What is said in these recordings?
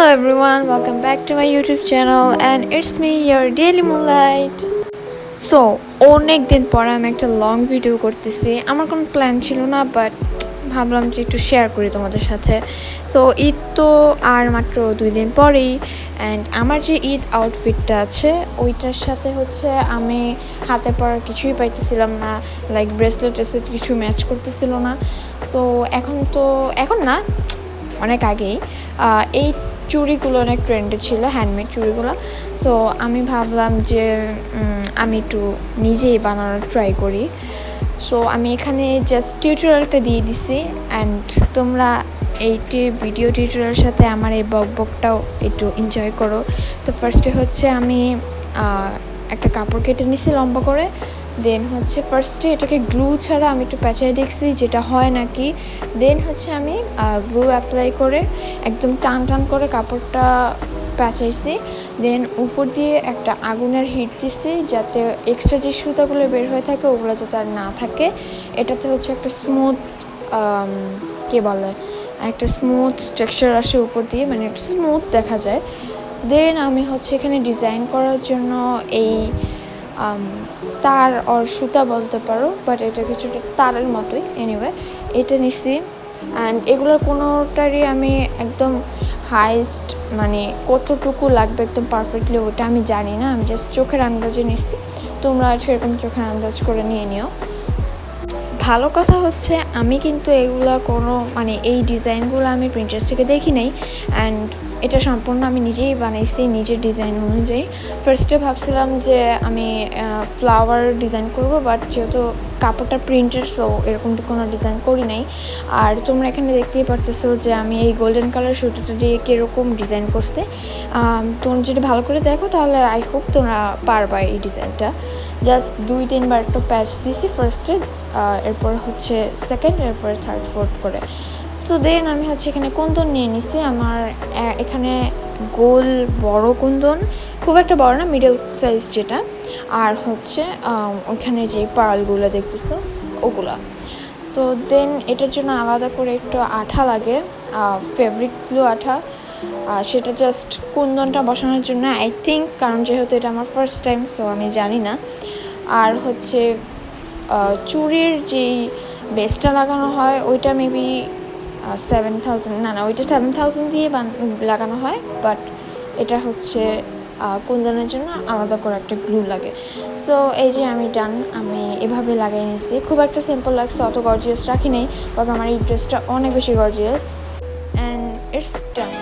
everyone, welcome back to my YouTube channel and it's me your daily moonlight. So অনেক দিন পর আমি একটা লং ভিডিও করতেছি। আমার কোনো প্ল্যান ছিল না, বাট ভাবলাম যে একটু শেয়ার করি তোমাদের সাথে। সো ঈদ তো আর মাত্র 2 দিন পরেই, অ্যান্ড আমার যে ঈদ আউটফিটটা আছে ওইটার সাথে হচ্ছে আমি হাতে পরা কিছুই পাইতেছিলাম না, লাইক ব্রেসলেট কিছু ম্যাচ করতেছিল না। সো এখন না, অনেক আগেই এই চুড়িগুলো অনেক ট্রেন্ডে ছিল, হ্যান্ডমেড চুড়িগুলো। সো আমি ভাবলাম যে আমি একটু নিজেই বানানোর ট্রাই করি। সো আমি এখানে জাস্ট টিউটোরিয়ালটা দিয়ে দিছি, অ্যান্ড তোমরা এইটি ভিডিও টিউটোরিয়ালের সাথে আমার এই বকটাও একটু এনজয় করো। সো ফার্স্টে হচ্ছে আমি একটা কাপড় কেটে নিছি লম্বা করে। দেন হচ্ছে ফার্স্টে এটাকে গ্লু ছাড়া আমি একটু পেঁচাই দেখছি যেটা হয় নাকি। দেন হচ্ছে আমি গ্লু অ্যাপ্লাই করে একদম টান করে কাপড়টা পেঁচাইছি। দেন উপর দিয়ে একটা আগুনের হিট দিছি যাতে এক্সট্রা যে সুতাগুলো বের হয়ে থাকে ওগুলো যাতে আর না থাকে। এটাতে হচ্ছে একটা স্মুথ একটা স্মুথ টেক্সচার আসে উপর দিয়ে, মানে একটা স্মুথ দেখা যায়। দেন আমি হচ্ছে এখানে ডিজাইন করার জন্য এই তার আর সুতা বলতে পারো, বাট এটা কিছুটা তারের মতোই। এনিওয়ে এটা নিছি, অ্যান্ড এগুলোর কোনোটারই আমি একদম হাইস্ট মানে কতটুকু লাগবে একদম পারফেক্টলি ওটা আমি জানি না, আমি জাস্ট চোখের আন্দাজে নিচ্ছি। তোমরা সেরকম চোখের আন্দাজ করে নিয়ে নিও। ভালো কথা হচ্ছে আমি কিন্তু এগুলো মানে এই ডিজাইনগুলো আমি প্রিন্টারেস্ট থেকে দেখি নাই, অ্যান্ড এটা সম্পূর্ণ আমি নিজেই বানাইছি নিজের ডিজাইন অনুযায়ী। ফার্স্টে ভাবছিলাম যে আমি ফ্লাওয়ার ডিজাইন করব, বাট যেহেতু কাপড়টা প্রিন্টেড সো এরকম কোনো ডিজাইন করি নাই। আর তোমরা এখানে দেখতেই পারতেছো যে আমি এই গোল্ডেন কালার সুতাটা দিয়ে কীরকম ডিজাইন করতে। তোমরা যদি ভালো করে দেখো তাহলে আই হোপ তোমরা পারবা এই ডিজাইনটা। জাস্ট 2-3 বার একটা প্যাচ দিছি ফার্স্টে, এরপর হচ্ছে সেকেন্ড, এরপরে থার্ড, ফোর্থ করে। সো দেন আমি হচ্ছে এখানে কুন্দন নিয়ে নিছি। আমার এখানে গোল বড় কুন্দন, খুব একটা বড় না, মিডল সাইজ যেটা। আর হচ্ছে ওইখানে যে পার্লগুলো দেখতেছো ওগুলা। সো দেন এটার জন্য আলাদা করে একটু আঠা লাগে, ফেব্রিক গ্লু আঠা। সেটা জাস্ট কুন্দনটা বসানোর জন্য আই থিঙ্ক, কারণ যেহেতু এটা আমার ফার্স্ট টাইম সো আমি জানি না। আর হচ্ছে চুড়ির যেই বেসটা লাগানো হয় ওইটা মেবি 7,000, না ওইটা 7,000 দিয়ে লাগানো হয়, বাট এটা হচ্ছে কুন্দনের জন্য আলাদা করে একটা গ্লু লাগে। সো এই যে আমি ডান, আমি এভাবে লাগাই নিয়েছি। খুব একটা সিম্পল লাগছে, অত গর্জিয়াস রাখি নেই, বিকজ আমার এই ড্রেসটা অনেক বেশি gorgeous, and it's done.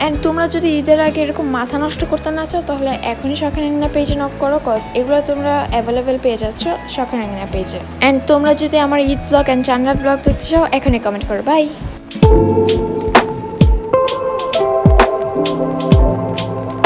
And তোমরা যদি ঈদের আগে এরকম মাথা নষ্ট করতে না চাও তাহলে এখনই শখের আঙ্গিনা পেজে নক করো, কজ এগুলো তোমরা অ্যাভেলেবেল পেয়ে যাচ্ছ শখের আঙ্গিনা পেজে। অ্যান্ড তোমরা যদি আমার ঈদ ব্লগ অ্যান্ড চান্নার ব্লগ দেখতে চাও এখনই কমেন্ট করো। বাই।